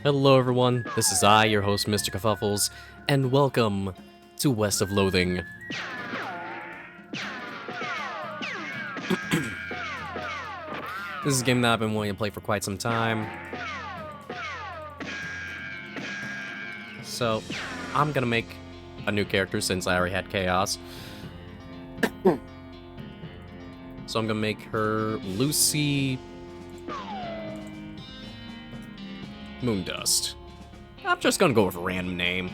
Hello everyone, this is I, your host Mr. Kafuffles, and welcome to West of Loathing. This is a game that I've been wanting to play for quite some time. So, I'm gonna make a new character since I already had Chaos. So I'm gonna make her Lucy Moondust. I'm just gonna go with a random name.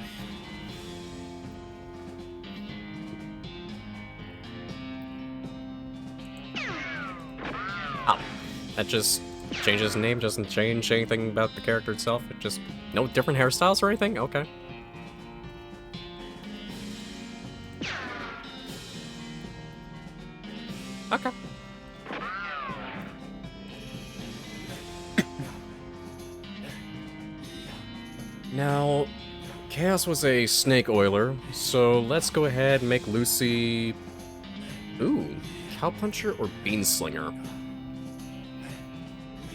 Oh, that just changes the name, doesn't change anything about the character itself. It just, no different hairstyles or anything? Okay. Okay. Now, Chaos was a snake oiler, so let's go ahead and make Lucy... Ooh, Cowpuncher or Beanslinger?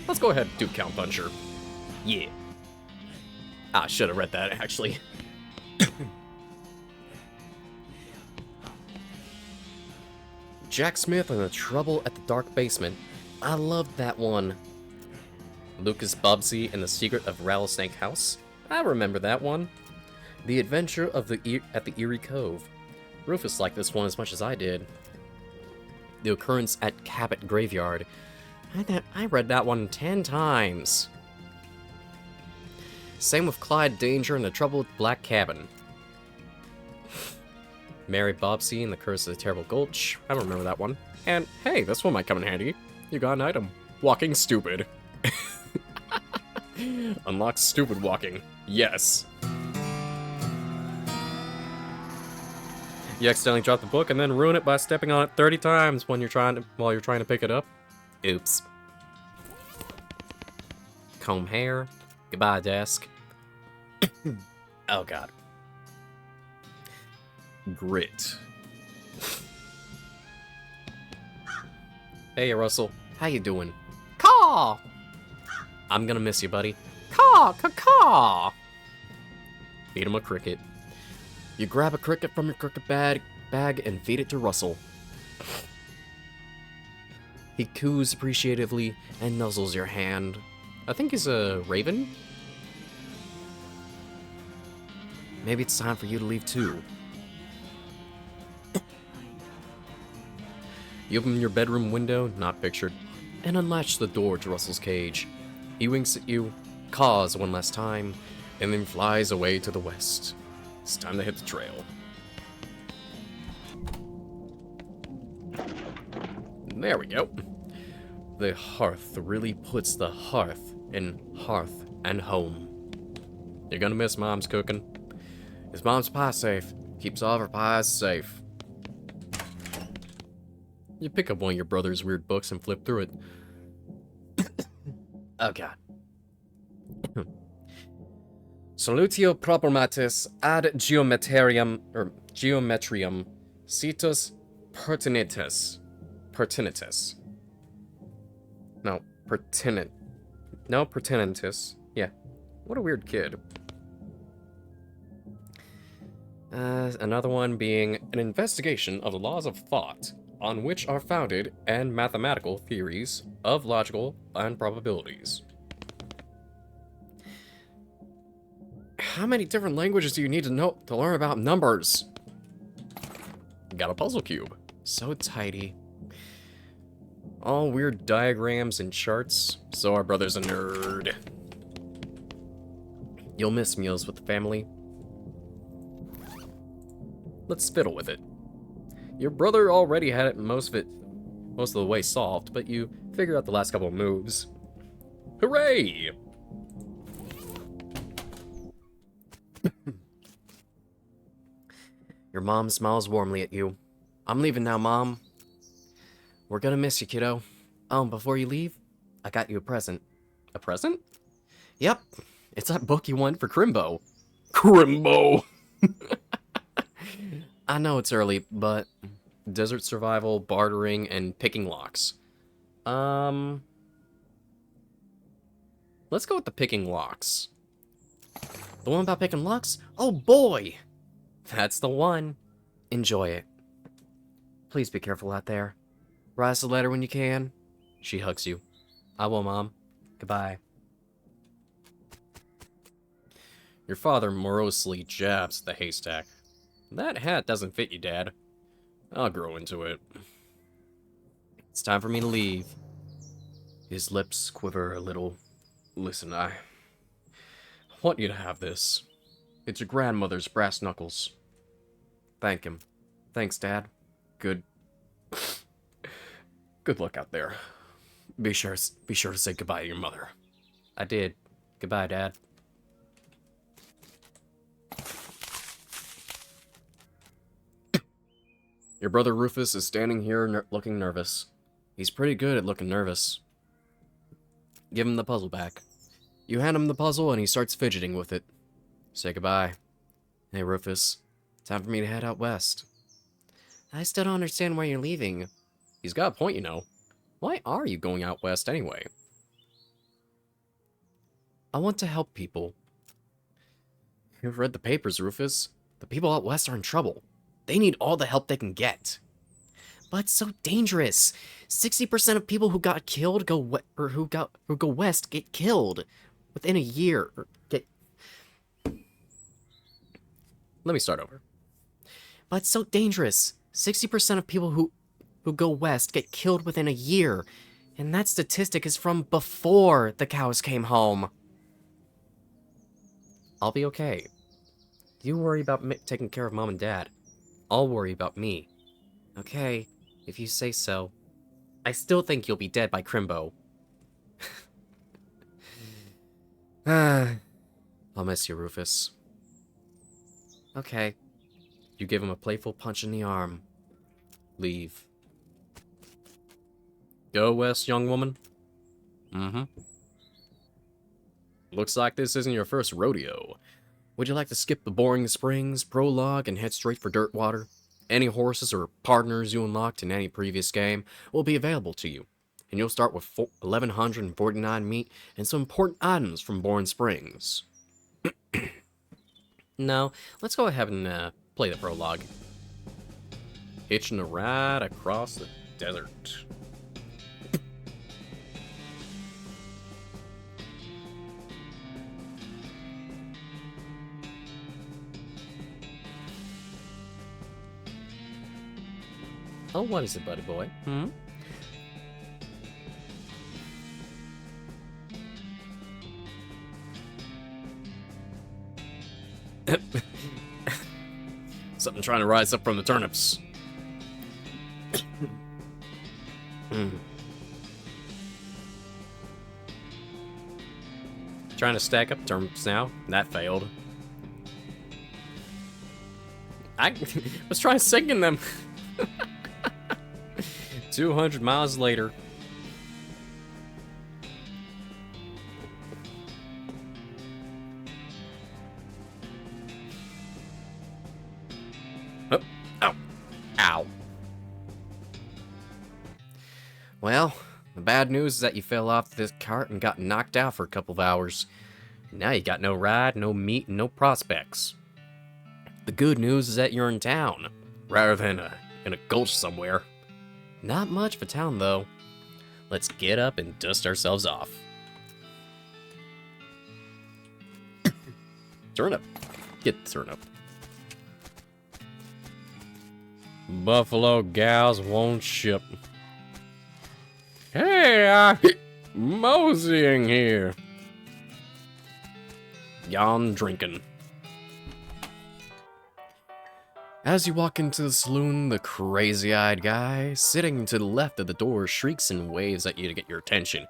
Let's go ahead and do Cowpuncher. Yeah. I should have read that, actually. Jack Smith and the Trouble at the Dark Basement. I loved that one. Lucas Bubsy and the Secret of Rattlesnake House. I remember that one. The Adventure of at the Eerie Cove. Rufus liked this one as much as I did. The Occurrence at Cabot Graveyard. I read that one 10 times. Same with Clyde Danger and the Trouble with Black Cabin. Mary Bobbsey and the Curse of the Terrible Gulch. I don't remember that one. And hey, this one might come in handy. You got an item. Walking Stupid. Unlock Stupid Walking. Yes. You accidentally drop the book and then ruin it by stepping on it 30 times while you're trying to pick it up. Oops. Comb hair. Goodbye, desk. Oh god. Grit. Hey, Russell. How you doing? Caw! I'm gonna miss you, buddy. Caw! Caw! Feed him a cricket. You grab a cricket from your cricket bag and feed it to Russell. He coos appreciatively and nuzzles your hand. I think he's a raven? Maybe it's time for you to leave too. You open your bedroom window, not pictured, and unlatch the door to Russell's cage. He winks at you, caws one last time, and then flies away to the west. It's time to hit the trail. There we go. The hearth really puts the hearth in hearth and home. You're gonna miss Mom's cooking. Is Mom's pie safe? Keeps all of her pies safe. You pick up one of your brother's weird books and flip through it. Oh god. Solutio problematis ad geometrium citus pertinitus. Pertinitus. No, pertinent. No, pertinentus. Yeah. What a weird kid. Another one being an investigation of the laws of thought, on which are founded and mathematical theories of logical and probabilities. How many different languages do you need to know to learn about numbers? Got a puzzle cube. So tidy. All weird diagrams and charts. So our brother's a nerd. You'll miss meals with the family. Let's fiddle with it. Your brother already had it most of the way solved, but you figured out the last couple of moves. Hooray! Your mom smiles warmly at you. I'm leaving now, Mom. We're gonna miss you, kiddo. Oh, before you leave, I got you a present. A present? Yep. It's that book you won for Crimbo. Crimbo! I know it's early, but desert survival, bartering, and picking locks. Let's go with the picking locks. The one about picking locks? Oh boy! That's the one. Enjoy it. Please be careful out there. Write us a letter when you can. She hugs you. I will, Mom. Goodbye. Your father morosely jabs at the haystack. That hat doesn't fit you, Dad. I'll grow into it. It's time for me to leave. His lips quiver a little. Listen, I want you to have this. It's your grandmother's brass knuckles. Thank him. Thanks, Dad. Good luck out there. Be sure to say goodbye to your mother. I did. Goodbye, Dad. Your brother Rufus is standing here looking nervous. He's pretty good at looking nervous. Give him the puzzle back. You hand him the puzzle and he starts fidgeting with it. Say goodbye. Hey, Rufus. Time for me to head out west. I still don't understand why you're leaving. He's got a point, you know. Why are you going out west anyway? I want to help people. You've read the papers, Rufus. The people out west are in trouble. They need all the help they can get. But it's so dangerous. 60% of people who got killed who go west get killed within a year. Let me start over. But it's so dangerous. 60% of people who go west get killed within a year. And that statistic is from before the cows came home. I'll be okay. You worry about taking care of Mom and Dad. I'll worry about me. Okay, if you say so. I still think you'll be dead by Crimbo. I'll miss you, Rufus. Okay. You give him a playful punch in the arm. Leave. Go west, young woman. Mm-hmm. Looks like this isn't your first rodeo. Would you like to skip the boring springs prologue and head straight for Dirtwater? Any horses or partners you unlocked in any previous game will be available to you, and you'll start with 1,149 meat and some important items from Bourne Springs. No, let's go ahead and play the prologue. Hitching a ride across the desert. Oh, what is it, buddy boy? Hmm? Something trying to rise up from the turnips. Trying to stack up turnips now. That failed. I was trying singing them. 200 miles later. Oh, ow. Ow. Well, the bad news is that you fell off this cart and got knocked out for a couple of hours. Now you got no ride, no meat, and no prospects. The good news is that you're in town, rather than in a gulch somewhere. Not much of a town, though. Let's get up and dust ourselves off. Turnip. Get the turnip. Buffalo gals won't ship. Hey, moseying here. Yon drinking. As you walk into the saloon, the crazy-eyed guy sitting to the left of the door shrieks and waves at you to get your attention.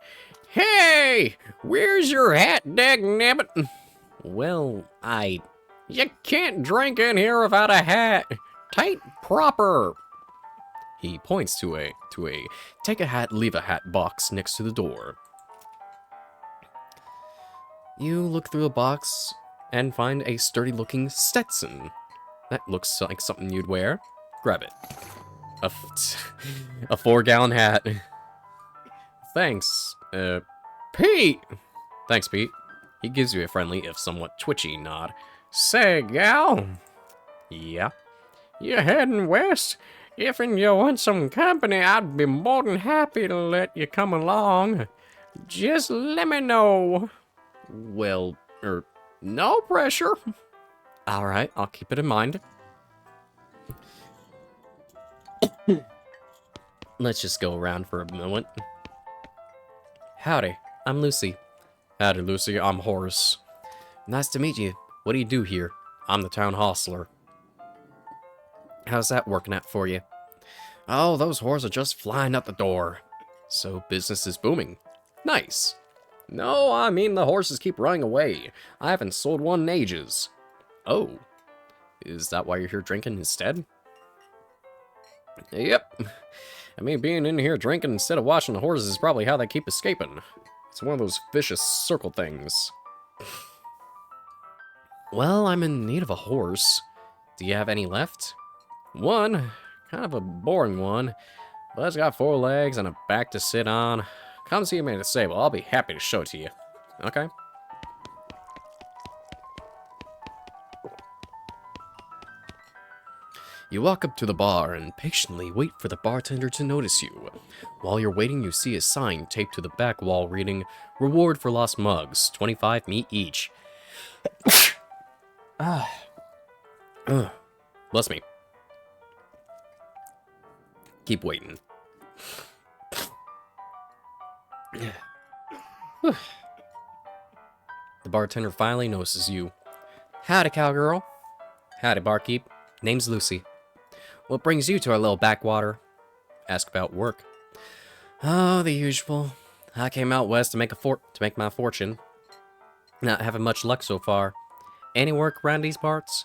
Hey! Where's your hat, dagnabbit? Well, You can't drink in here without a hat. Tight proper. He points to a take a hat, leave a hat box next to the door. You look through the box and find a sturdy-looking Stetson. That looks like something you'd wear. Grab it. A 4-gallon hat. Thanks, Pete! Thanks, Pete. He gives you a friendly, if somewhat twitchy, nod. Say, gal. Yeah? You heading west? If you want some company, I'd be more than happy to let you come along. Just let me know. Well, no pressure. Alright, I'll keep it in mind. Let's just go around for a moment. Howdy, I'm Lucy. Howdy, Lucy, I'm Horace. Nice to meet you. What do you do here? I'm the town hostler. How's that working out for you? Oh, those whores are just flying out the door. So business is booming. Nice. No, I mean the horses keep running away. I haven't sold one in ages. Oh. Is that why you're here drinking instead? Yep. I mean, being in here drinking instead of watching the horses is probably how they keep escaping. It's one of those vicious circle things. Well, I'm in need of a horse. Do you have any left? One. Kind of a boring one. But it's got 4 legs and a back to sit on. Come see me at the stable. I'll be happy to show it to you. Okay. You walk up to the bar and patiently wait for the bartender to notice you. While you're waiting, you see a sign taped to the back wall reading, "Reward for lost mugs, 25 meat each." Bless me. Keep waiting. The bartender finally notices you. Howdy, cowgirl. Howdy, barkeep. Name's Lucy. What brings you to our little backwater? Ask about work. Oh, the usual. I came out west to make my fortune. Not having much luck so far. Any work around these parts?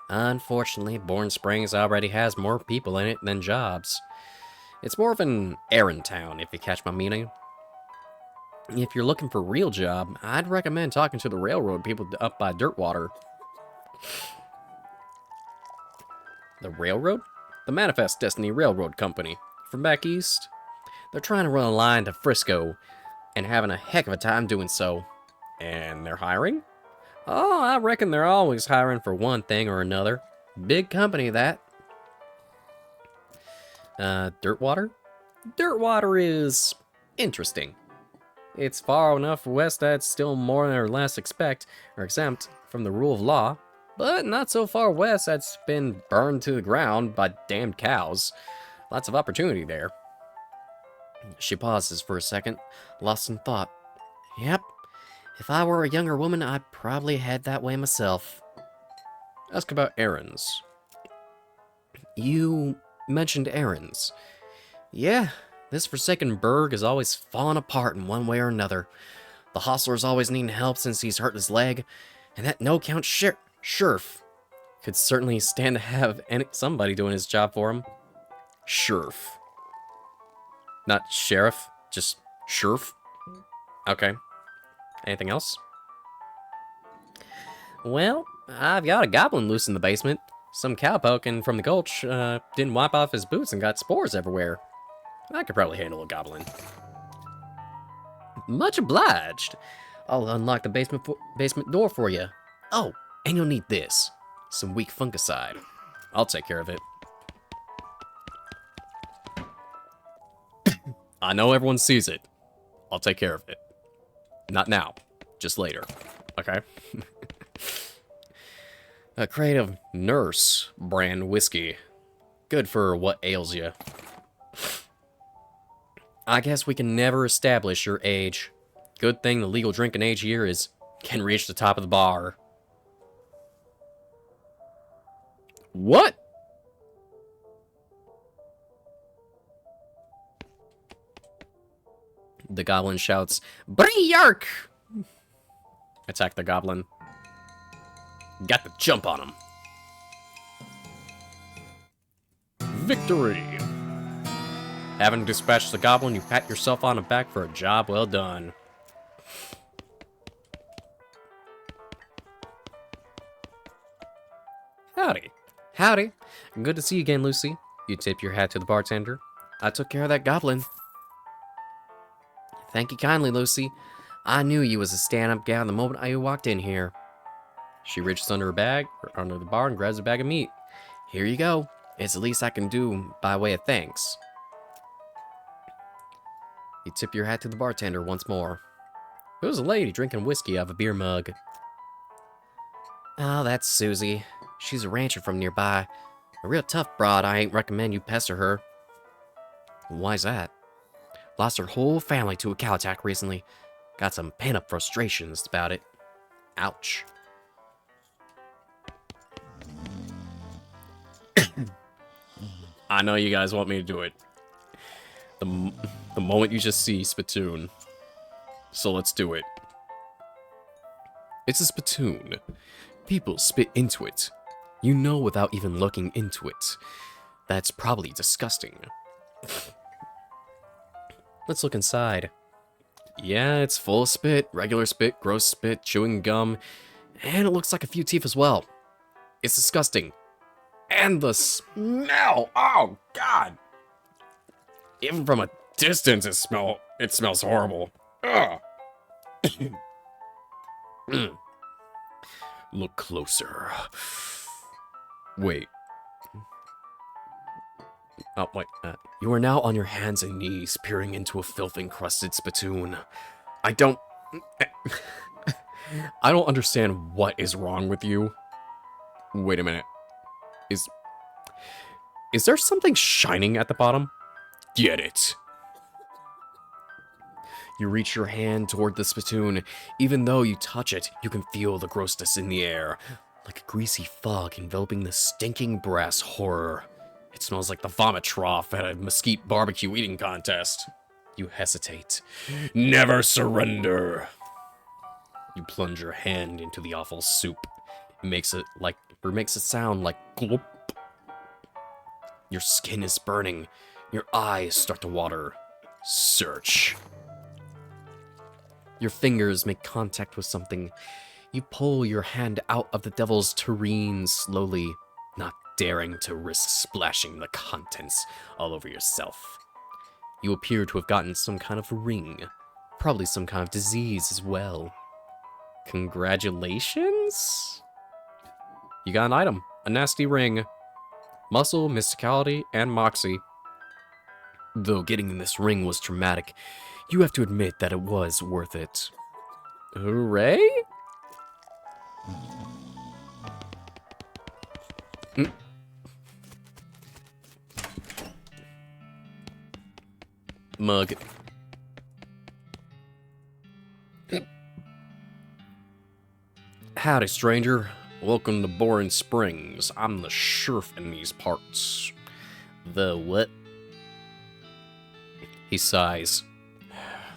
Unfortunately, Bourne Springs already has more people in it than jobs. It's more of an errand town, if you catch my meaning. If you're looking for a real job, I'd recommend talking to the railroad people up by Dirtwater. The railroad? The Manifest Destiny Railroad Company. From back east. They're trying to run a line to Frisco, and having a heck of a time doing so. And they're hiring? Oh, I reckon they're always hiring for one thing or another. Big company, that. Dirtwater? Dirtwater is interesting. It's far enough west that it's still more or less exempt from the rule of law, but not so far west that it's been burned to the ground by damned cows. Lots of opportunity there. She pauses for a second, lost in thought. Yep, if I were a younger woman, I'd probably head that way myself. Ask about errands. You mentioned errands. Yeah, this forsaken burg is always falling apart in one way or another. The hostler's always needing help since he's hurt his leg, and that no-count sheriff could certainly stand to have somebody doing his job for him. Sheriff. Not sheriff, just sheriff. Okay. Anything else? Well, I've got a goblin loose in the basement. Some cowpoke from the gulch didn't wipe off his boots and got spores everywhere. I could probably handle a goblin. Much obliged. I'll unlock the basement door for you. Oh, and you'll need this. Some weak fungicide. I'll take care of it. I know everyone sees it. I'll take care of it. Not now. Just later. Okay? A crate of Nurse brand whiskey. Good for what ails you. I guess we can never establish your age. Good thing the legal drinking age here can reach the top of the bar. What? The goblin shouts, Bree-yark! Attack the goblin. Got the jump on him. Victory! Having dispatched the goblin, you pat yourself on the back for a job well done. Howdy. Howdy. Good to see you again, Lucy. You tip your hat to the bartender. I took care of that goblin. Thank you kindly, Lucy. I knew you was a stand-up gal the moment I walked in here. She reaches under her bag, or under the bar, and grabs a bag of meat. Here you go. It's the least I can do by way of thanks. You tip your hat to the bartender once more. It was a lady drinking whiskey out of a beer mug. Oh, that's Susie. She's a rancher from nearby. A real tough broad. I ain't recommend you pester her. Why's that? Lost her whole family to a cow attack recently. Got some pent-up frustrations about it. Ouch. I know you guys want me to do it. The moment you just see spittoon. So let's do it. It's a spittoon. People spit into it. You know without even looking into it. That's probably disgusting. Let's look inside. Yeah, it's full of spit, regular spit, gross spit, chewing gum, and it looks like a few teeth as well. It's disgusting. And the smell! Oh, God! Even from a distance, it smells horrible. Ugh. Look closer. Wait. Oh, wait. You are now on your hands and knees, peering into a filth-encrusted spittoon. I don't understand what is wrong with you. Wait a minute. Is there something shining at the bottom? Get it. You reach your hand toward the spittoon. Even though you touch it, you can feel the grossness in the air. Like a greasy fog enveloping the stinking brass horror. It smells like the vomit trough at a mesquite barbecue eating contest. You hesitate. Never surrender. You plunge your hand into the awful soup. It makes it sound like glop. Your skin is burning. Your eyes start to water. Search. Your fingers make contact with something. You pull your hand out of the devil's tureen slowly, not daring to risk splashing the contents all over yourself. You appear to have gotten some kind of ring. Probably some kind of disease as well. Congratulations? You got an item. A nasty ring. Muscle, mysticality, and moxie. Though getting this ring was traumatic, you have to admit that it was worth it. Hooray? Mug. Howdy, stranger. Welcome to Boring Springs. I'm the sheriff in these parts. The what? He sighs.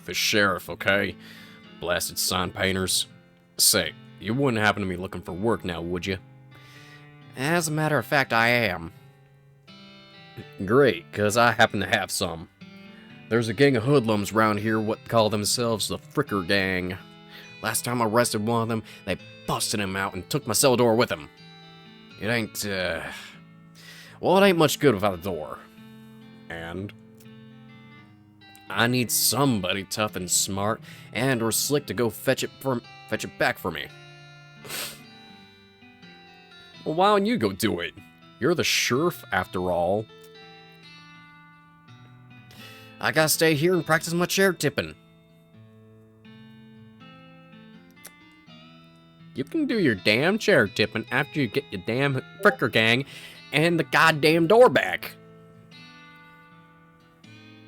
The sheriff, okay? Blasted sign painters. Say, you wouldn't happen to be looking for work now, would you? As a matter of fact, I am. Great, because I happen to have some. There's a gang of hoodlums around here what call themselves the Fricker Gang. Last time I arrested one of them, they busted him out and took my cell door with him. It ain't, well, it ain't much good without a door. And I need somebody tough and smart and or slick to go fetch it back for me. Well, why don't you go do it? You're the sheriff after all. I gotta stay here and practice my chair tipping. You can do your damn chair tipping after you get your damn Fricker Gang and the goddamn door back.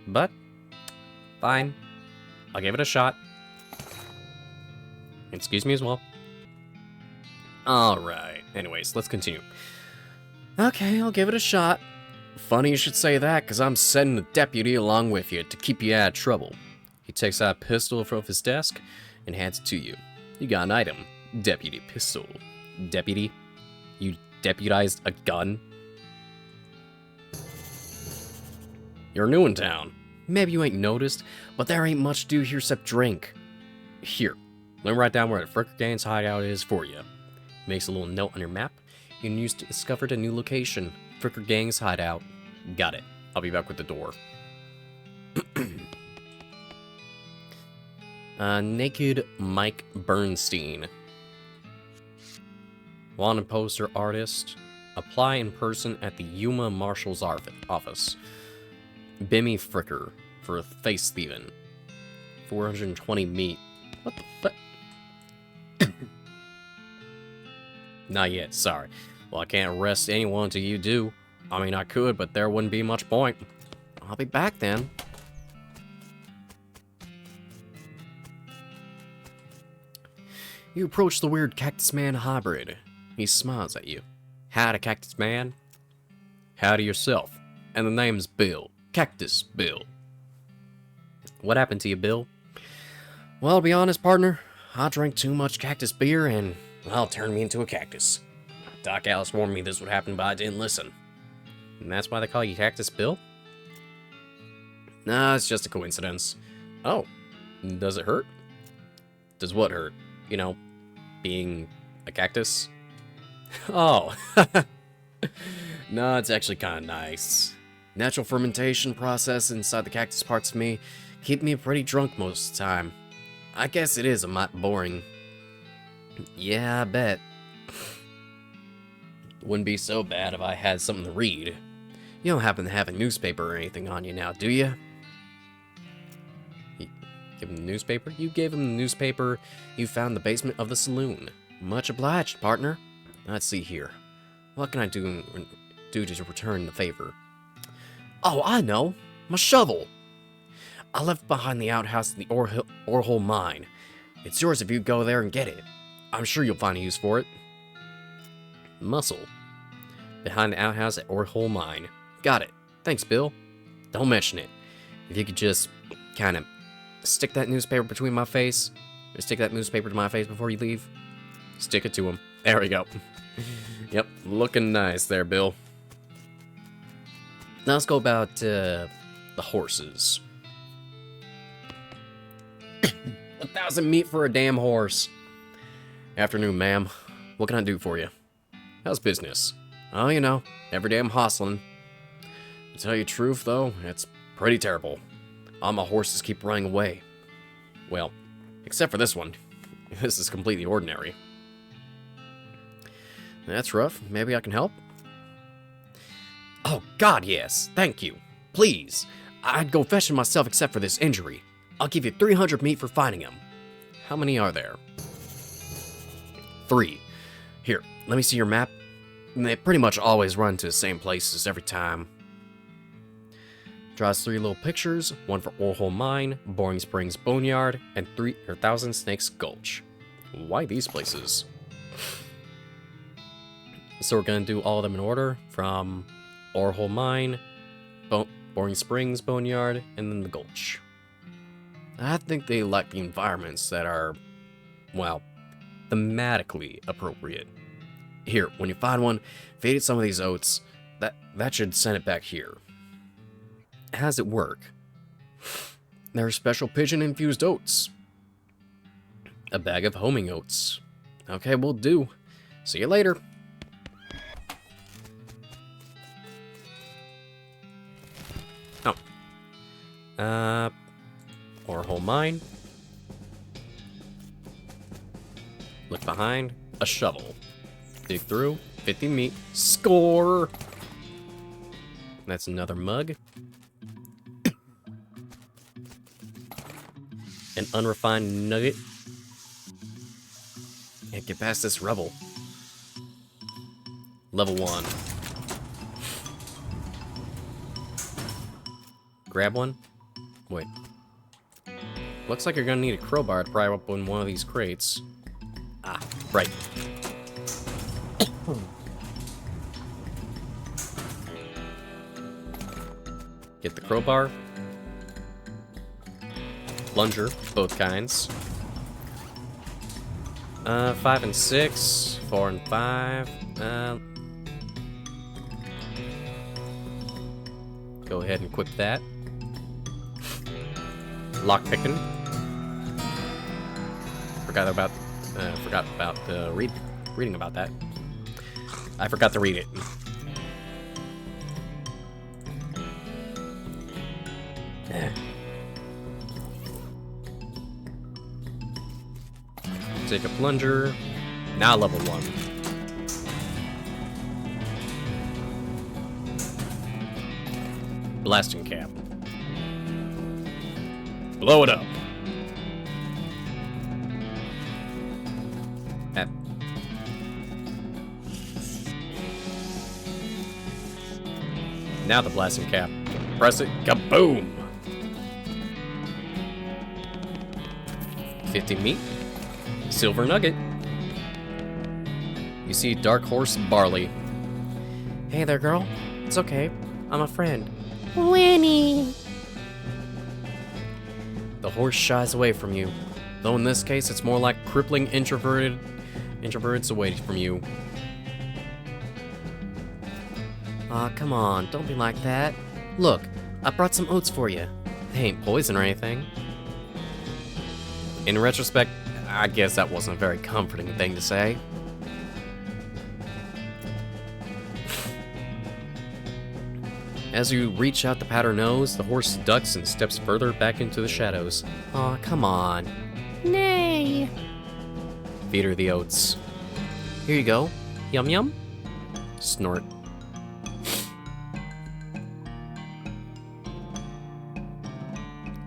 But, fine. I'll give it a shot. Excuse me as well. Alright, anyways, let's continue. Okay, I'll give it a shot. Funny you should say that, because I'm sending a deputy along with you to keep you out of trouble. He takes out a pistol from his desk and hands it to you. You got an item. Deputy pistol. Deputy? You deputized a gun? You're new in town. Maybe you ain't noticed, but there ain't much to do here except drink. Here, let me write down where the Fricker Gang's hideout is for you. Makes a little note on your map. You can use to discover a new location. Fricker Gang's hideout. Got it. I'll be back with the door. Naked Mike Bernstein. Wanted poster artist. Apply in person at the Yuma Marshal's office. Bimmy Fricker for face thieving. 420 meat. What the fuck? Not yet, sorry. Well, I can't arrest anyone until you do. I mean, I could, but there wouldn't be much point. I'll be back then. You approach the weird Cactus Man hybrid. He smiles at you. Howdy, Cactus Man. Howdy yourself. And the name's Bill. Cactus Bill. What happened to you, Bill? Well, to be honest, partner, I drank too much cactus beer and, well, it turned me into a cactus. Doc Alice warned me this would happen, but I didn't listen. And that's why they call you Cactus Bill? Nah, it's just a coincidence. Oh, does it hurt? Does what hurt? You know, being a cactus? Oh, no, it's actually kind of nice. Natural fermentation process inside the cactus parts of me keep me pretty drunk most of the time. I guess it is a mite boring. Yeah, I bet. Wouldn't be so bad if I had something to read. You don't happen to have a newspaper or anything on you now, do you? Give him the newspaper? You gave him the newspaper you found in the basement of the saloon. Much obliged, partner. Let's see here. What can I do to return the favor? Oh, I know. My shovel. I left behind the outhouse in the Orhole mine. It's yours if you go there and get it. I'm sure you'll find a use for it. Muscle. Behind the outhouse at Orhole mine. Got it. Thanks, Bill. Don't mention it. If you could just kind of stick that newspaper between my face. Or stick that newspaper to my face before you leave. Stick it to him. There we go. Yep, looking nice there, Bill. Now let's go about the horses. 1,000 meat for a damn horse. Afternoon, ma'am. What can I do for you? How's business? Oh, you know, every day I'm hustling. To tell you the truth, though, it's pretty terrible. All my horses keep running away. Well, except for this one. This is completely ordinary. That's rough. Maybe I can help? Oh, God, yes. Thank you. Please. I'd go fetching myself except for this injury. I'll give you 300 meat for finding him. How many are there? 3. Here, let me see your map. They pretty much always run to the same places every time. Draws 3 little pictures, one for Orhole Mine, Boring Springs Boneyard, and 3,000 Snakes Gulch. Why these places? So we're gonna do all of them in order, from Orhole Mine, Boring Springs Boneyard, and then the Gulch. I think they like the environments that are, well, thematically appropriate. Here, when you find one, feed it some of these oats. That should send it back here. How does it work? They're special pigeon-infused oats. A bag of homing oats. Okay, will do. See you later. Oh. Orhole Mine. Look behind. A shovel. Dig through. 50 meat. Score! That's another mug. An unrefined nugget. Can't get past this rubble. Level 1. Grab one. Wait. Looks like you're gonna need a crowbar to pry up one of these crates. Ah, right. Get the crowbar. Plunger, both kinds. 5 and 6, 4 and 5. Go ahead and equip that. Lockpicking. Forgot about reading about that. I forgot to read it. Take a plunger. Now level 1. Blasting cap. Blow it up. Now the blasting cap. Press it. Kaboom! 50 meat. Silver nugget. You see Dark Horse Barley. Hey there, girl. It's okay. I'm a friend. Winnie! The horse shies away from you. Though in this case, it's more like crippling introverts away from you. Aw, come on. Don't be like that. Look, I brought some oats for you. They ain't poison or anything. In retrospect, I guess that wasn't a very comforting thing to say. As you reach out to pat her nose, the horse ducks and steps further back into the shadows. Aw, come on. Nay. Feed her the oats. Here you go. Yum yum. Snort.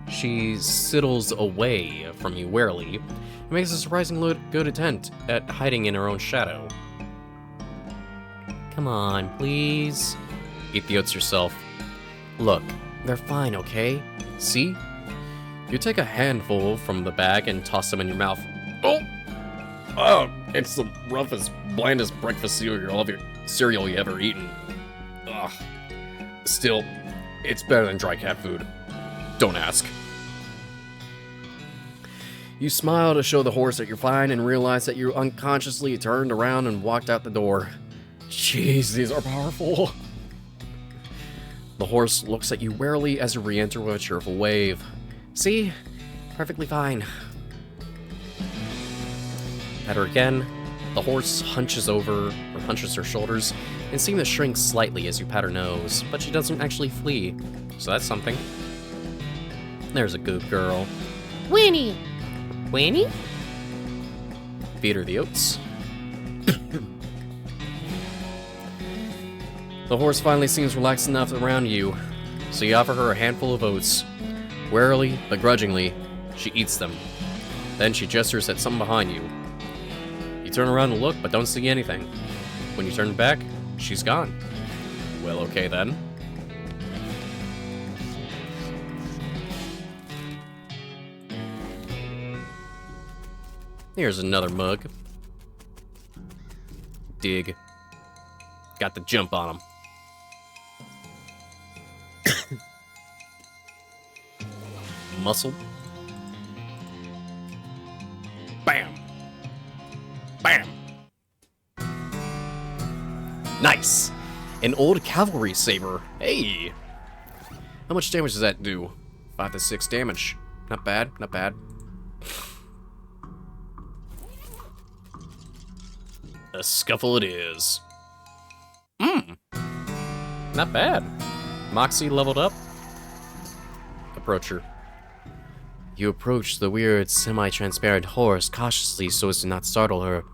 She sidles away from you warily and makes a surprisingly good attempt at hiding in her own shadow. Come on, please. Eat the oats yourself. Look, they're fine, okay? See? You take a handful from the bag and toss them in your mouth. Oh, it's the roughest, blandest breakfast cereal you ever eaten. Ugh. Still, it's better than dry cat food. Don't ask. You smile to show the horse that you're fine and realize that you unconsciously turned around and walked out the door. Jeez, these are powerful. The horse looks at you warily as you re-enter with a cheerful wave. See? Perfectly fine. At her again, the horse hunches her shoulders and seems to shrink slightly as you pat her nose, but she doesn't actually flee, so that's something. There's a good girl. Winnie! Winnie? Feed her the oats. The horse finally seems relaxed enough around you, so you offer her a handful of oats. Warily, but grudgingly, she eats them. Then she gestures at something behind you. You turn around and look, but don't see anything. When you turn back, she's gone. Well, okay then. Here's another mug. Dig. Got the jump on him. Muscle. Bam. Bam. Nice. An old cavalry saber. Hey. How much damage does that do? 5 to 6 damage. Not bad, not bad. A scuffle it is. Not bad. Moxie leveled up. Approach her. You approach the weird, semi-transparent horse cautiously so as to not startle her,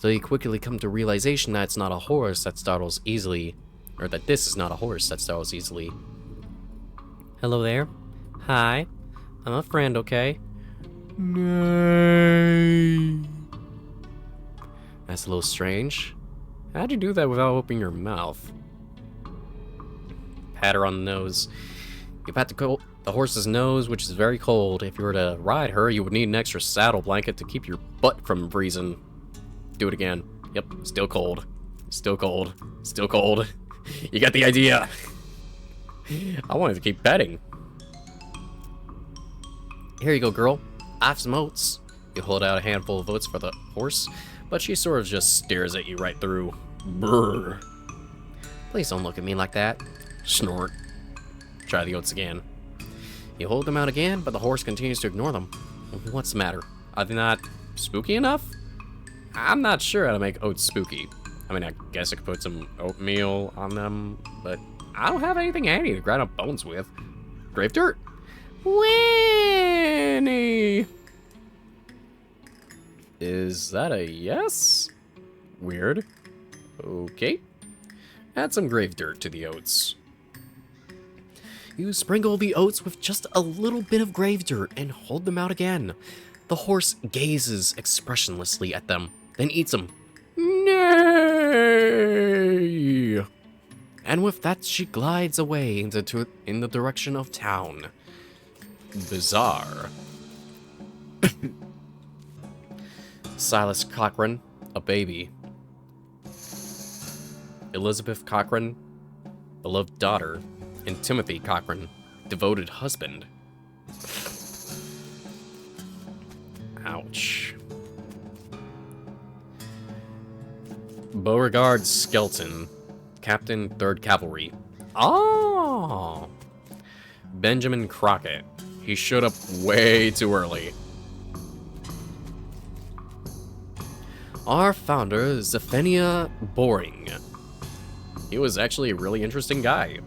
though you quickly come to realization that it's not a horse that startles easily, or that this is not a horse that startles easily. Hello there. Hi. I'm a friend, okay? Nay. That's a little strange. How'd you do that without opening your mouth? Pat her on the nose. You pat the horse's nose, which is very cold. If you were to ride her, you would need an extra saddle blanket to keep your butt from freezing. Do it again. Yep, still cold. Still cold. Still cold. You got the idea. I wanted to keep petting. Here you go, girl. I have some oats. You hold out a handful of oats for the horse, but she sort of just stares at you right through. Brrr. Please don't look at me like that. Snort. Try the oats again. You hold them out again, but the horse continues to ignore them. What's the matter? Are they not spooky enough? I'm not sure how to make oats spooky. I mean, I guess I could put some oatmeal on them, but I don't have anything handy to grind up bones with. Grave dirt. Winnie! Is that a yes? Weird. Okay. Add some grave dirt to the oats. You sprinkle the oats with just a little bit of grave dirt and hold them out again. The horse gazes expressionlessly at them, then eats them. Nay! And with that, she glides away in the direction of town. Bizarre. Silas Cochran, a baby. Elizabeth Cochran, beloved daughter. And Timothy Cochran, devoted husband. Ouch. Beauregard Skelton, Captain 3rd Cavalry. Oh! Benjamin Crockett. He showed up way too early. Our founder, Zephaniah Boring. He was actually a really interesting guy.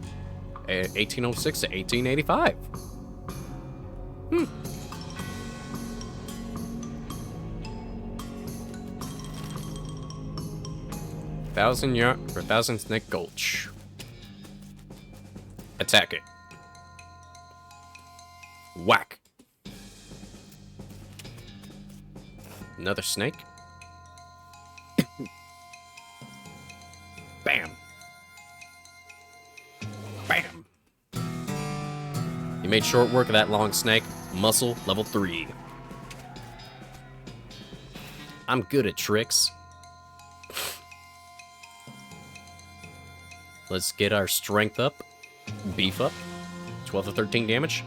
1806 to 1885. 1,000 Snake Gulch. Attack it. Whack. Another snake. Bam. Bam. You made short work of that long snake. Muscle level 3. I'm good at tricks. Let's get our strength up. Beef up. 12 to 13 damage.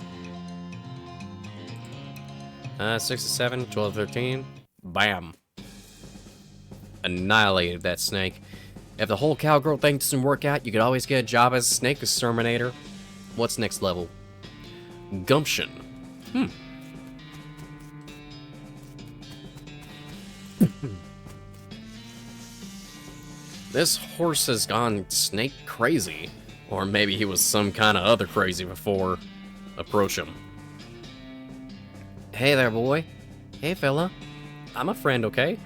6 to 7, 12 to 13. Bam. Annihilated that snake. If the whole cowgirl thing doesn't work out, you could always get a job as a snake exterminator. What's next level? Gumption. This horse has gone snake crazy. Or maybe he was some kind of other crazy before. Approach him. Hey there, boy. Hey, fella. I'm a friend, okay?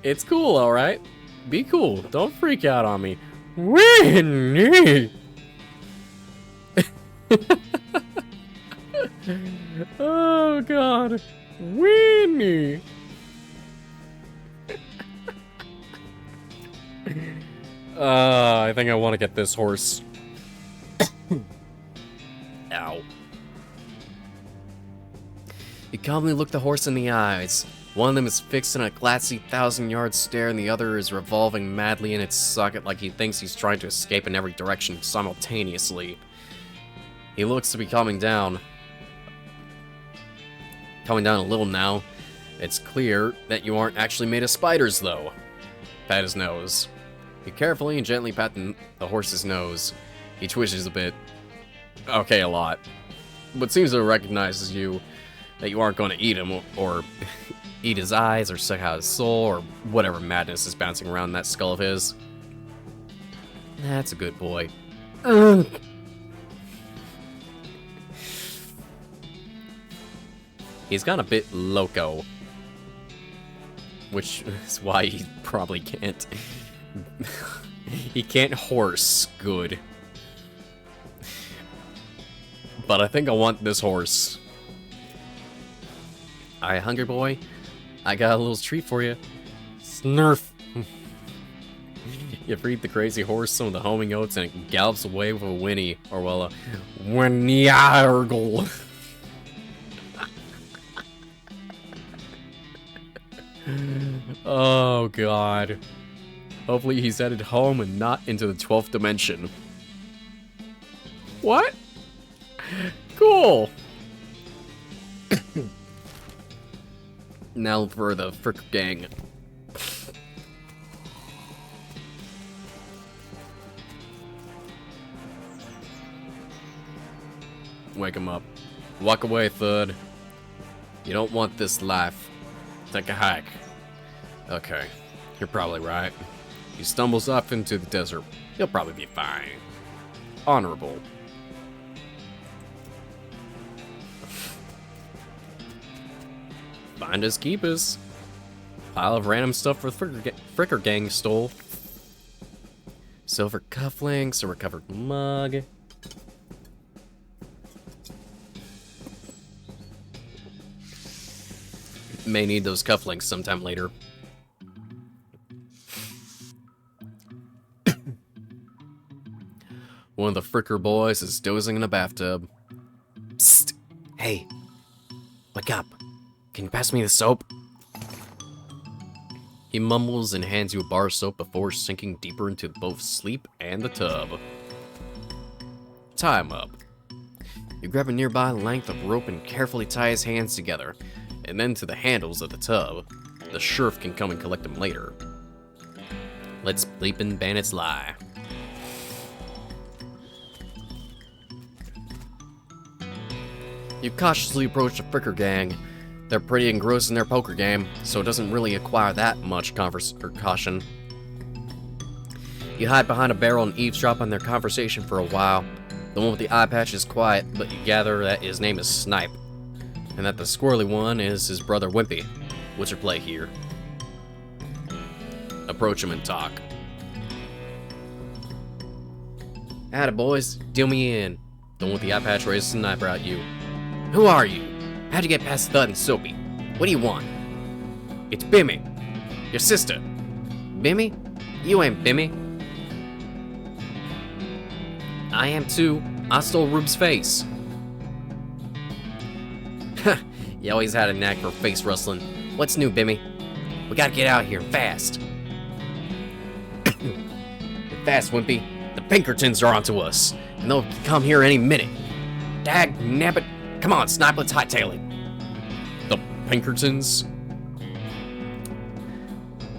It's cool, alright? Be cool. Don't freak out on me. Winnie! Oh, God. Winnie! I think I want to get this horse. Ow. You calmly look the horse in the eyes. One of them is fixed in a glassy 1,000-yard stare, and the other is revolving madly in its socket like he thinks he's trying to escape in every direction simultaneously. He looks to be calming down. Coming down a little now. It's clear that you aren't actually made of spiders, though. Pat his nose. You carefully and gently pat the horse's nose. He twitches a bit. Okay, a lot. But seems to recognize you, that you aren't going to eat him, or eat his eyes, or suck out his soul, or whatever madness is bouncing around in that skull of his. That's a good boy. He's gone a bit loco. Which is why he probably can't... he can't horse good. But I think I want this horse. Alright, hungry boy. I got a little treat for you. Snurf. You feed the crazy horse some of the homing oats and it gallops away with a whinny. Or well, a whinny-argle. Oh, God. Hopefully he's headed home and not into the 12th dimension. What? Cool. Now for the frick gang. Wake him up. Walk away, Thud. You don't want this life. Take a hike. Okay, you're probably right. He stumbles off into the desert. He'll probably be fine. Honorable. Finders keepers. Pile of random stuff for Fricker Gang stole. Silver cufflinks, a recovered mug. May need those cufflinks sometime later. One of the Fricker boys is dozing in a bathtub. Psst! Hey! Wake up! Can you pass me the soap? He mumbles and hands you a bar of soap before sinking deeper into both sleep and the tub. Tie him up. You grab a nearby length of rope and carefully tie his hands together, and then to the handles of the tub. The sheriff can come and collect him later. Let's bleepin' bandits lie. You cautiously approach the Fricker Gang. They're pretty engrossed in their poker game, so it doesn't really acquire that much caution. You hide behind a barrel and eavesdrop on their conversation for a while. The one with the eye patch is quiet, but you gather that his name is Snipe, and that the squirrely one is his brother Wimpy. What's your play here? Approach him and talk. Atta boys, deal me in. The one with the eye patch raises an eyebrow at you. Who are you? How'd you get past Thud and Soapy? What do you want? It's Bimmy, your sister. Bimmy? You ain't Bimmy. I am too. I stole Rube's face. You always had a knack for face rustling. What's new, Bimmy? We gotta get out of here fast. Fast, Wimpy. The Pinkertons are onto us, and they'll come here any minute. Dag nabbit. Come on, Snipe, let's hightail it. The Pinkertons?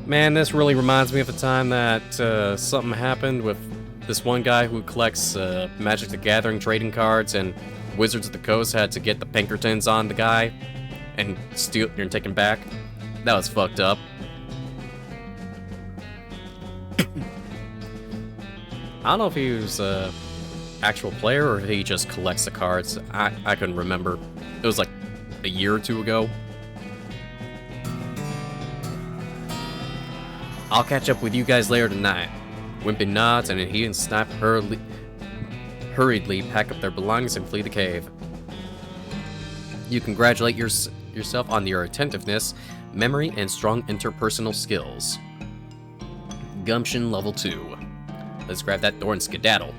Man, this really reminds me of a time that something happened with this one guy who collects Magic the Gathering trading cards, and Wizards of the Coast had to get the Pinkertons on the guy and steal and take him back. That was fucked up. I don't know if he was actual player or if he just collects the cards. I couldn't remember. It was like a year or two ago. I'll catch up with you guys later tonight. Wimpy nods, and he and Snipe hurriedly pack up their belongings and flee the cave. You congratulate yourself on your attentiveness, memory, and strong interpersonal skills. Gumption level 2. Let's grab that door and skedaddle.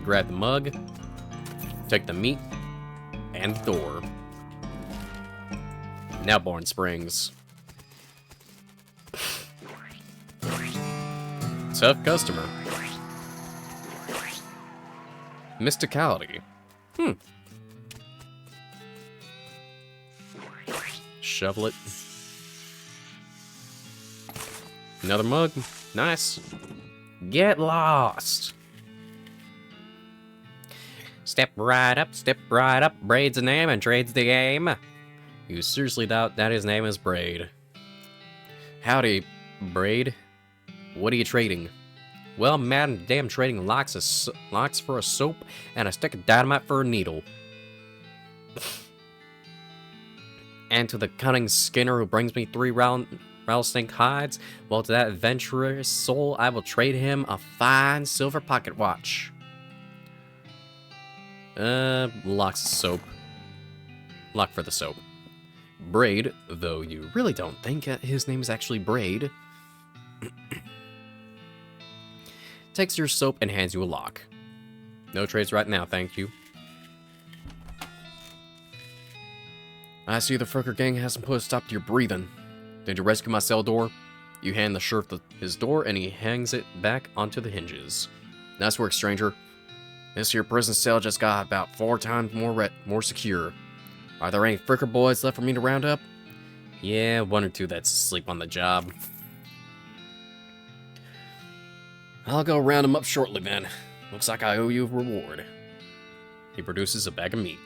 Grab the mug, take the meat, and the door. Now Born Springs. Tough customer. Mysticality. Shovel it. Another mug. Nice. Get lost. Step right up. Braid's a name and trade's the game. You seriously doubt that his name is Braid? Howdy, Braid. What are you trading? Well, madam, damn trading locks for a soap and a stick of dynamite for a needle. And to the cunning Skinner who brings me 3 rattlesnake hides, well, to that adventurous soul, I will trade him a fine silver pocket watch. Locks soap. Lock for the soap. Braid, though you really don't think his name is actually Braid, takes your soap and hands you a lock. No trades right now, thank you. I see the Fricker Gang hasn't put a stop to your breathing. Did you rescue my cell door? You hand the sheriff his door and he hangs it back onto the hinges. Nice work, stranger. This here prison cell just got about 4 times more secure. Are there any Fricker boys left for me to round up? Yeah, 1 or 2 that's asleep on the job. I'll go round them up shortly then. Looks like I owe you a reward. He produces a bag of meat.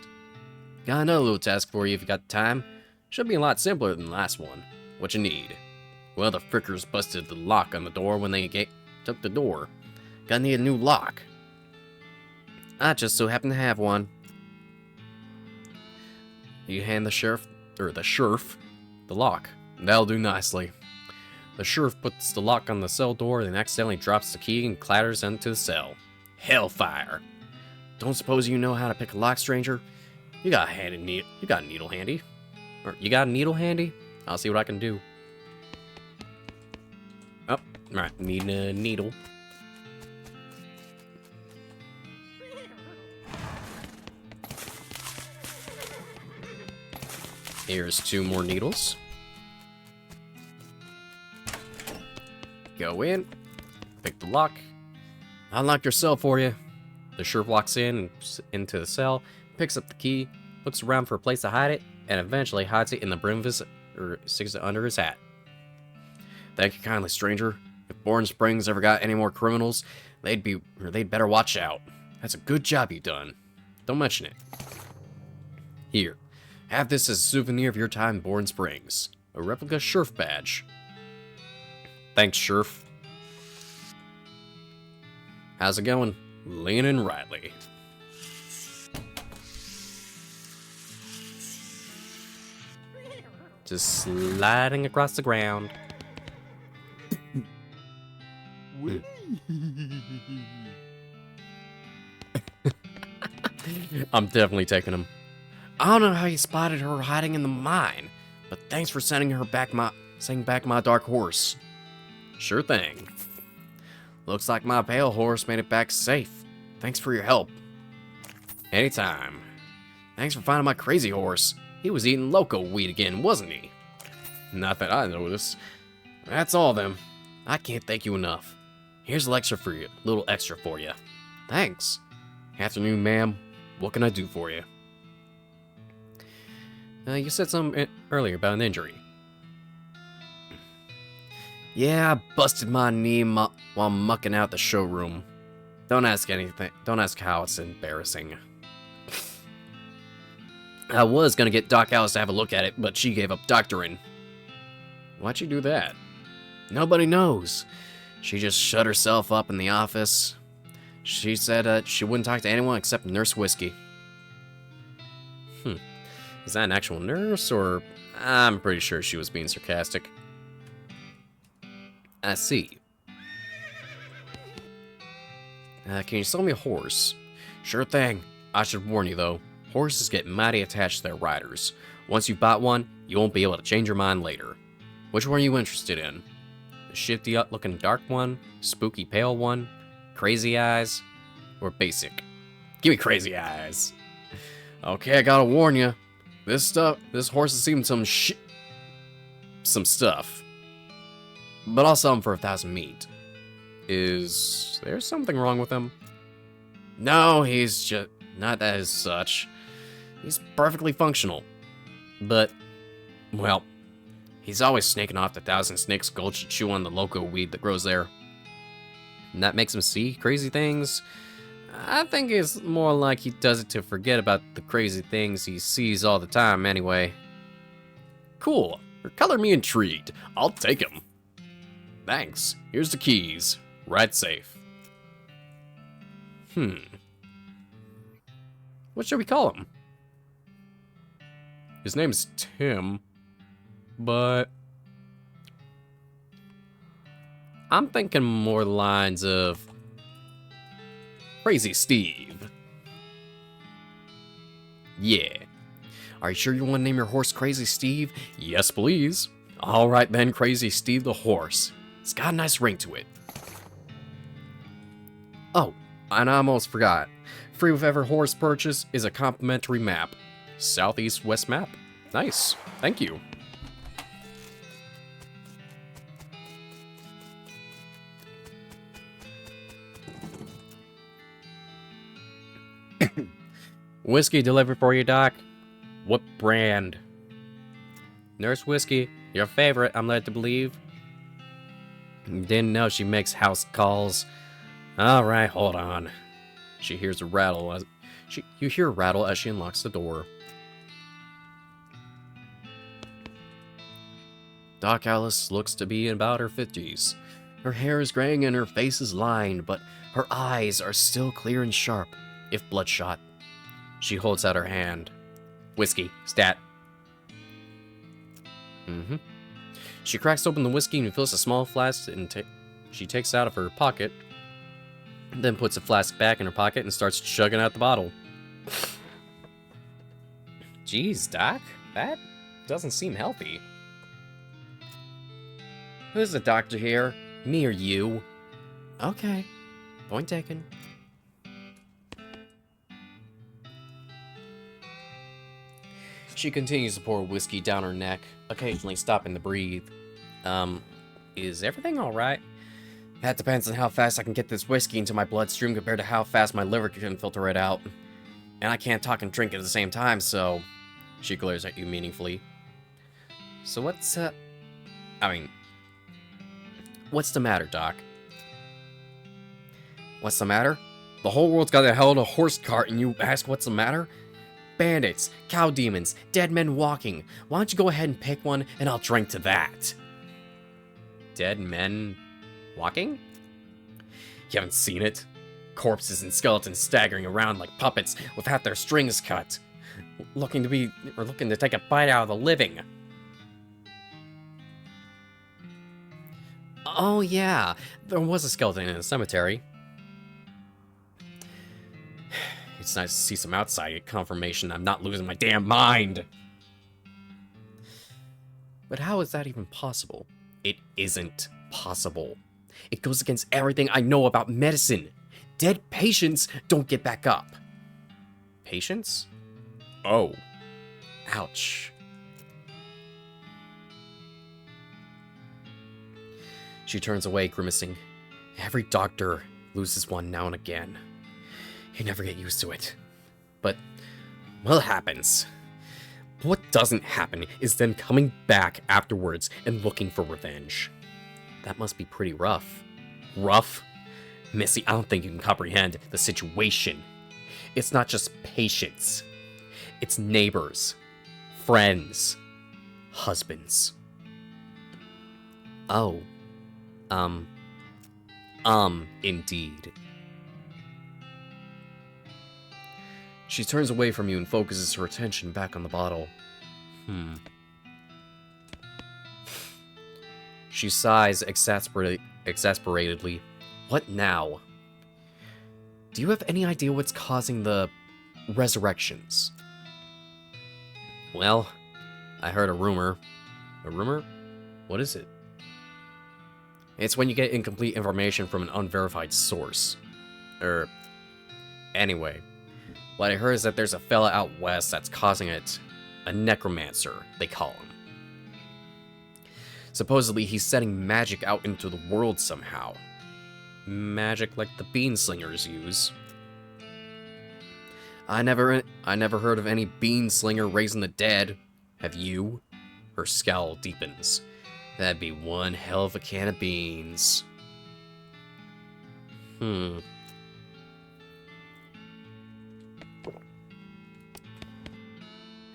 Got another little task for you if you got time. Should be a lot simpler than the last one. What you need? Well, the Frickers busted the lock on the door when they took the door. Gonna need a new lock. I just so happen to have one. You hand the sheriff the sheriff, the lock. That'll do nicely. The sheriff puts the lock on the cell door, then accidentally drops the key and clatters into the cell. Hellfire! Don't suppose you know how to pick a lock, stranger? You got a needle handy. Or you got a needle handy? I'll see what I can do. Oh, right. Need a needle. Here's 2 more needles. Go in. Pick the lock. Unlock your cell for you. The sheriff walks into the cell, picks up the key, looks around for a place to hide it, and eventually hides it in the brim of his, or sticks it under his hat. Thank you kindly, stranger. If Bourne Springs ever got any more criminals, they'd better watch out. That's a good job you done. Don't mention it. Here, have this as a souvenir of your time in Bourne Springs. A replica sheriff badge. Thanks, sheriff. How's it going? Leaning rightly. Just sliding across the ground. I'm definitely taking him. I don't know how you spotted her hiding in the mine, but thanks for sending back my dark horse. Sure thing. Looks like my pale horse made it back safe. Thanks for your help. Anytime. Thanks for finding my crazy horse. He was eating loco weed again, wasn't he? Not that I noticed. That's all of them. I can't thank you enough. Here's a lecture for you. Little extra for you. Thanks. Afternoon, ma'am. What can I do for you? You said something earlier about an injury. Yeah, I busted my knee while mucking out the showroom. Don't ask anything. Don't ask how, it's embarrassing. I was gonna get Doc Alice to have a look at it, but she gave up doctoring. Why'd she do that? Nobody knows. She just shut herself up in the office. She said she wouldn't talk to anyone except Nurse Whiskey. Is that an actual nurse, or... I'm pretty sure she was being sarcastic. I see. Can you sell me a horse? Sure thing. I should warn you, though. Horses get mighty attached to their riders. Once you've bought one, you won't be able to change your mind later. Which one are you interested in? The shifty-looking dark one? Spooky pale one? Crazy eyes? Or basic? Give me crazy eyes. Okay, I gotta warn you. This horse has seen some stuff. But I'll sell him for 1,000 meat. Is there something wrong with him? No, he's just not as such. He's perfectly functional. But, well, he's always snaking off the 1,000 snakes Gulch to chew on the loco weed that grows there. And that makes him see crazy things. I think it's more like he does it to forget about the crazy things he sees all the time anyway. Cool. Color me intrigued. I'll take him. Thanks. Here's the keys. Ride safe. What should we call him? His name's Tim, but I'm thinking more lines of Crazy Steve. Yeah. Are you sure you want to name your horse Crazy Steve? Yes, please. All right then, Crazy Steve the horse. It's got a nice ring to it. Oh, and I almost forgot. Free with every horse purchase is a complimentary map. Southeast-west map. Nice. Thank you. Whiskey delivered for you, Doc. What brand? Nurse Whiskey, your favorite, I'm led to believe. Didn't know she makes house calls. Alright, hold on. She hears a rattle as you hear a rattle as she unlocks the door. Doc Alice looks to be in about her 50s. Her hair is graying and her face is lined, but her eyes are still clear and sharp, if bloodshot. She holds out her hand. Whiskey, stat. Mm-hmm. She cracks open the whiskey and fills a small flask and she takes out of her pocket, then puts the flask back in her pocket and starts chugging out the bottle. Jeez, Doc, that doesn't seem healthy. Who's the doctor here? Me or you? Okay, point taken. She continues to pour whiskey down her neck, occasionally stopping to breathe. Is everything alright? That depends on how fast I can get this whiskey into my bloodstream compared to how fast my liver can filter it out. And I can't talk and drink at the same time, so... She glares at you meaningfully. So what's, what's the matter, Doc? What's the matter? The whole world's got a hell of a horse cart and you ask what's the matter? Bandits, cow demons, dead men walking. Why don't you go ahead and pick one and I'll drink to that? Dead men walking? You haven't seen it? Corpses and skeletons staggering around like puppets with half their strings cut. Looking to take a bite out of the living. Oh yeah, there was a skeleton in a cemetery. It's nice to see some outside confirmation I'm not losing my damn mind. But how is that even possible? It isn't possible. It goes against everything I know about medicine. Dead patients don't get back up. Patients? Oh. Ouch. She turns away, grimacing. Every doctor loses one now and again. You never get used to it. But, well, it happens. What doesn't happen is them coming back afterwards and looking for revenge. That must be pretty rough. Rough? Missy, I don't think you can comprehend the situation. It's not just patients. It's neighbors, friends, husbands. Oh. Indeed. She turns away from you and focuses her attention back on the bottle. She sighs exasperatedly. What now? Do you have any idea what's causing the resurrections? Well, I heard a rumor. A rumor? What is it? It's when you get incomplete information from an unverified source. Anyway. What I heard is that there's a fella out west that's causing it. A necromancer, they call him. Supposedly he's setting magic out into the world somehow. Magic like the beanslingers use. I never heard of any beanslinger raising the dead. Have you? Her scowl deepens. That'd be one hell of a can of beans.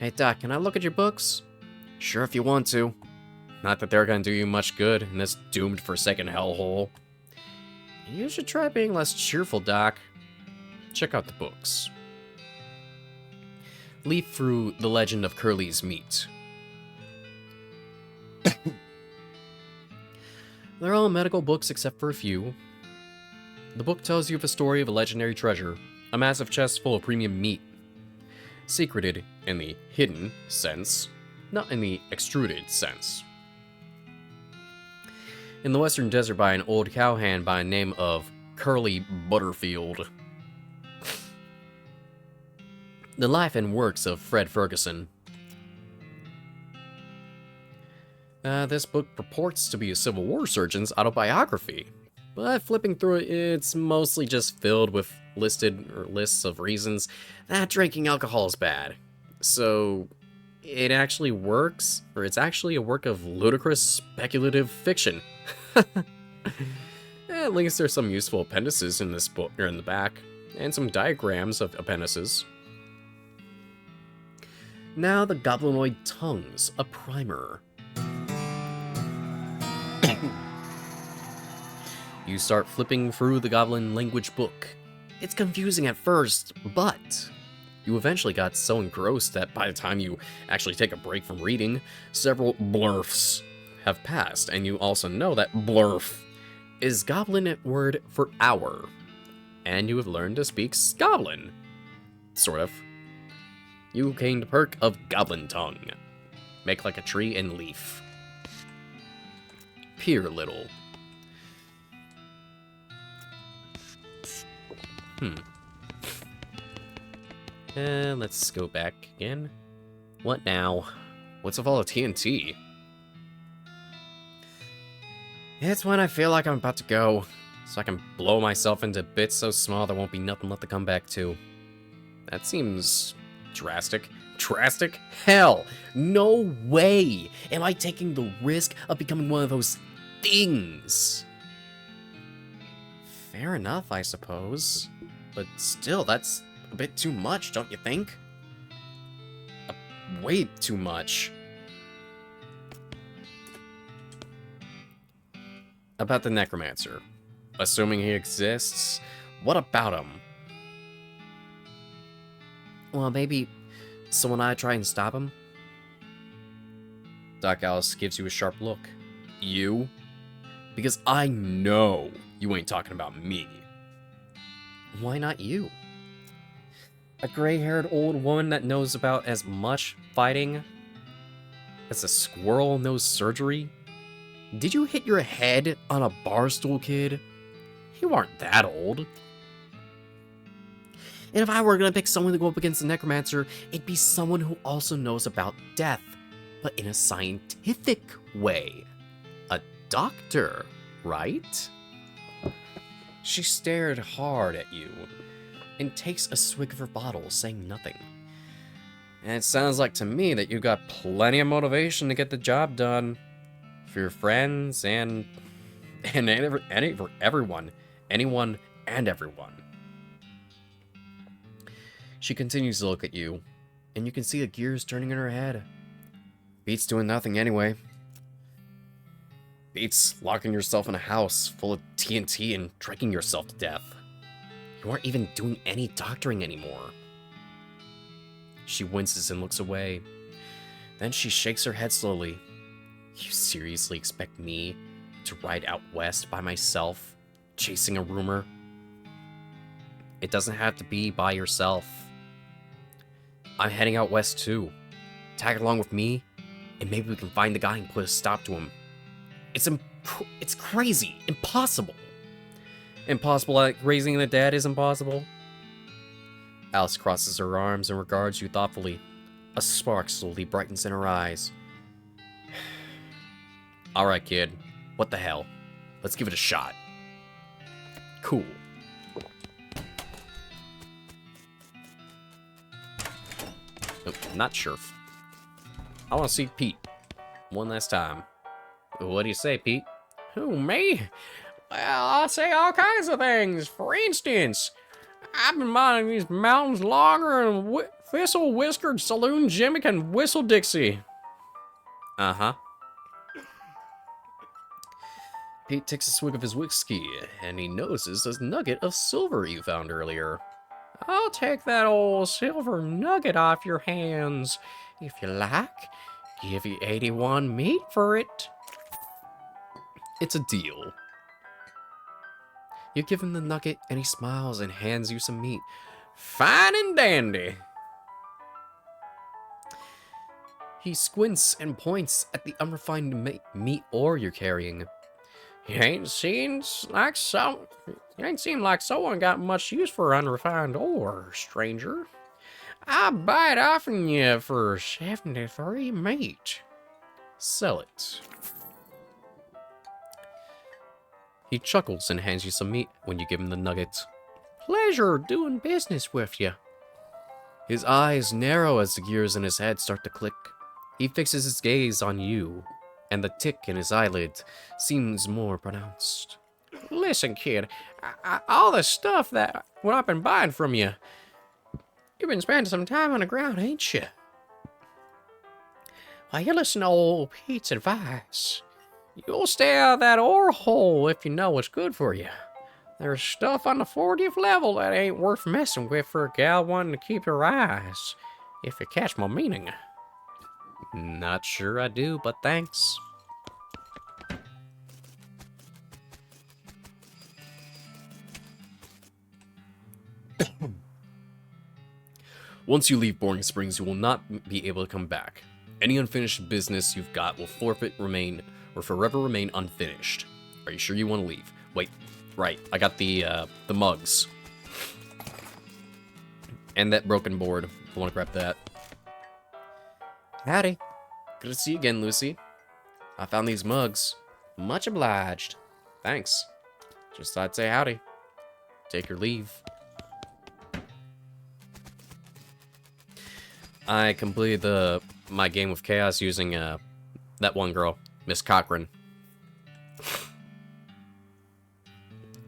Hey Doc, can I look at your books? Sure if you want to. Not that they're gonna do you much good in this doomed forsaken hellhole. You should try being less cheerful, Doc. Check out the books. Leaf through The Legend of Curly's Meat. They're all medical books except for a few. The book tells you of a story of a legendary treasure, a massive chest full of premium meat. Secreted in the hidden sense, not in the extruded sense. In the western desert by an old cowhand by the name of Curly Butterfield. The life and works of Fred Ferguson. This book purports to be a Civil War surgeon's autobiography, but flipping through it, it's mostly just filled with lists of reasons that drinking alcohol is bad. So, it actually works, or it's actually a work of ludicrous speculative fiction. At least there's some useful appendices in this book, or in the back, and some diagrams of appendices. Now the Goblinoid Tongues, a primer. You start flipping through the Goblin language book. It's confusing at first, but You eventually got so engrossed that by the time you actually take a break from reading, several blurfs have passed, and you also know that blurf is Goblin word for hour, and you have learned to speak Goblin. Sort of. You gained the perk of Goblin Tongue. Make like a tree and leaf. Peer little. Let's go back again. What now? What's with all the TNT? It's when I feel like I'm about to go, so I can blow myself into bits so small there won't be nothing left to come back to. That seems drastic. Drastic? Hell, no way am I taking the risk of becoming one of those things. Fair enough, I suppose. But still, that's a bit too much, don't you think? Way too much. About the Necromancer. Assuming he exists, what about him? Well, maybe someone I try and stop him? Doc Alice gives you a sharp look. You? Because I know you ain't talking about me. Why not you? A gray-haired old woman that knows about as much fighting as a squirrel knows surgery? Did you hit your head on a bar stool, kid? You aren't that old. And if I were gonna pick someone to go up against the Necromancer, it'd be someone who also knows about death, but in a scientific way. A doctor, right? She stared hard at you and takes a swig of her bottle, saying nothing. And it sounds like to me that you got plenty of motivation to get the job done. For your friends and everyone. Anyone and everyone. She continues to look at you, and you can see the gears turning in her head. Beats doing nothing anyway. Beats locking yourself in a house full of TNT and drinking yourself to death. You aren't even doing any doctoring anymore. She winces and looks away. Then she shakes her head slowly. You seriously expect me to ride out west by myself, chasing a rumor? It doesn't have to be by yourself. I'm heading out west too. Tag along with me, and maybe we can find the guy and put a stop to him. It's crazy. Impossible. Impossible like raising the dead is impossible? Alice crosses her arms and regards you thoughtfully. A spark slowly brightens in her eyes. Alright, kid. What the hell? Let's give it a shot. Cool. Nope, not sure. I want to see Pete. One last time. What do you say, Pete? Who, me? Well, I'll say all kinds of things. For instance, I've been minding these mountains longer than Thistle-Whiskered Saloon Jimmy can Whistle Dixie. Uh-huh. Pete takes a swig of his whiskey, and he notices this nugget of silver you found earlier. I'll take that old silver nugget off your hands, if you like. Give you 81 meat for it. It's a deal. You give him the nugget, and he smiles and hands you some meat. Fine and dandy. He squints and points at the unrefined meat ore you're carrying. You ain't seemed like someone got much use for unrefined ore, stranger. I buy it off'n you for 73 meat. Sell it. He chuckles and hands you some meat when you give him the nugget. Pleasure doing business with you. His eyes narrow as the gears in his head start to click. He fixes his gaze on you, and the tick in his eyelid seems more pronounced. Listen, kid, all the stuff that I've been buying from you, you've been spending some time on the ground, ain't you? Well, you listen to old Pete's advice. You'll stay out of that ore hole if you know what's good for you. There's stuff on the 40th level that ain't worth messing with for a gal wanting to keep her eyes, if you catch my meaning. Not sure I do, but thanks. Once you leave Boring Springs, you will not be able to come back. Any unfinished business you've got will forever remain unfinished. Are you sure you want to leave? Wait, right, I got the mugs. And that broken board, if you want to grab that. Howdy. Good to see you again, Lucy. I found these mugs. Much obliged. Thanks. Just thought I'd say howdy. Take your leave. I completed my game with Chaos using that one girl, Miss Cochran.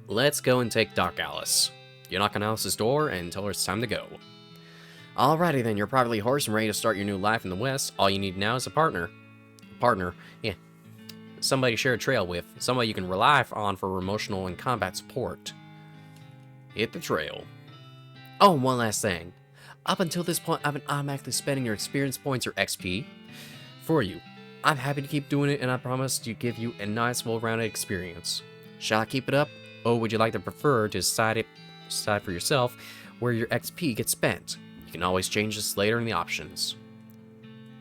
Let's go and take Doc Alice. You knock on Alice's door and tell her it's time to go. Alrighty then, you're privately horsed and ready to start your new life in the West. All you need now is a partner. Yeah. Somebody to share a trail with. Somebody you can rely on for emotional and combat support. Hit the trail. Oh, one last thing. Up until this point, I've been automatically spending your experience points or XP for you. I'm happy to keep doing it, and I promise to give you a nice, well-rounded experience. Shall I keep it up, or would you like to prefer to decide for yourself where your XP gets spent? You can always change this later in the options.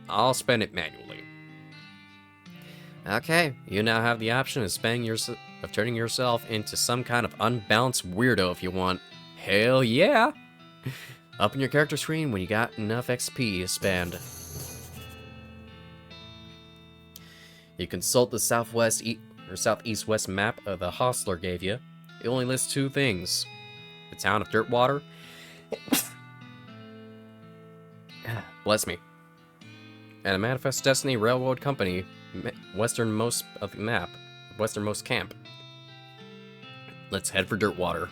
I'll spend it manually. Okay, you now have the option of turning yourself into some kind of unbalanced weirdo if you want. Hell yeah! Up in your character screen when you got enough XP to spend. You consult the southeast-west map the Hostler gave you. It only lists 2 things. The town of Dirtwater. Bless me. And a Manifest Destiny Railroad Company, westernmost of the map, westernmost camp. Let's head for Dirtwater.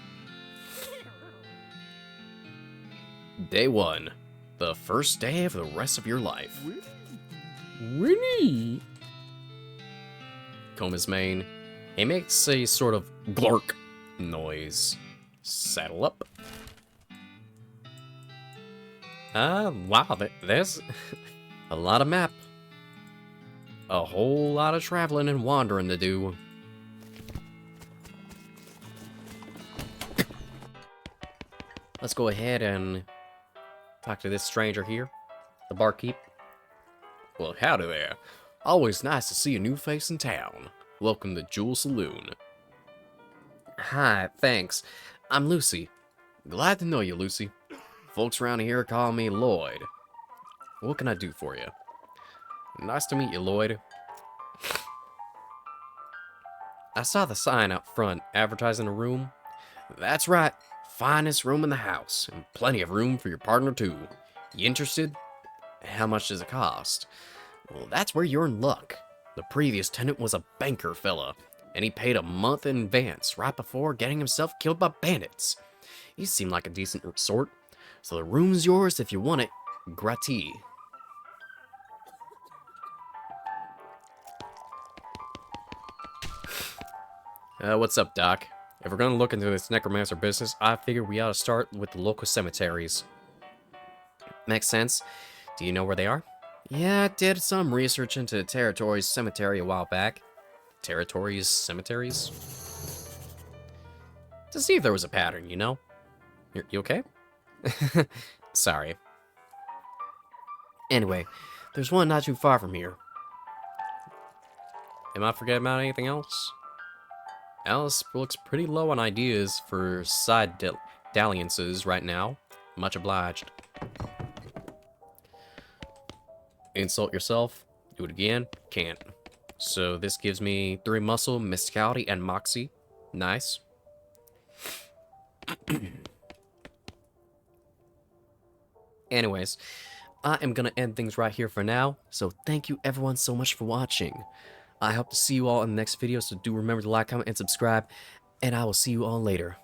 Day 1. The first day of the rest of your life. Winnie! Comb his mane. He makes a sort of glork noise. Saddle up. Wow, there's a lot of map. A whole lot of traveling and wandering to do. Let's go ahead and talk to this stranger here, the barkeep. Well, howdy there. Always nice to see a new face in town. Welcome to Jewel Saloon. Hi, thanks. I'm Lucy. Glad to know you, Lucy. Folks around here call me Lloyd. What can I do for you? Nice to meet you, Lloyd. I saw the sign out front advertising a room. That's right. Finest room in the house, and plenty of room for your partner too. You interested? How much does it cost? Well, that's where you're in luck. The previous tenant was a banker fella, and he paid a month in advance right before getting himself killed by bandits. He seemed like a decent sort, so the room's yours if you want it, gratis. What's up, Doc? If we're gonna look into this necromancer business, I figure we ought to start with the local cemeteries. Makes sense. Do you know where they are? Yeah, I did some research into the Territories Cemetery a while back. Territories Cemeteries? To see if there was a pattern, you know? You okay? Sorry. Anyway, there's one not too far from here. Am I forgetting about anything else? Alice looks pretty low on ideas for side dalliances right now. Much obliged. Insult yourself. Do it again. Can't. So this gives me 3 muscle, mysticality, and moxie. Nice. Anyways, I am gonna end things right here for now. So thank you everyone so much for watching. I hope to see you all in the next video, so do remember to like, comment, and subscribe, and I will see you all later.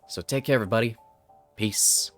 So take care, everybody. Peace.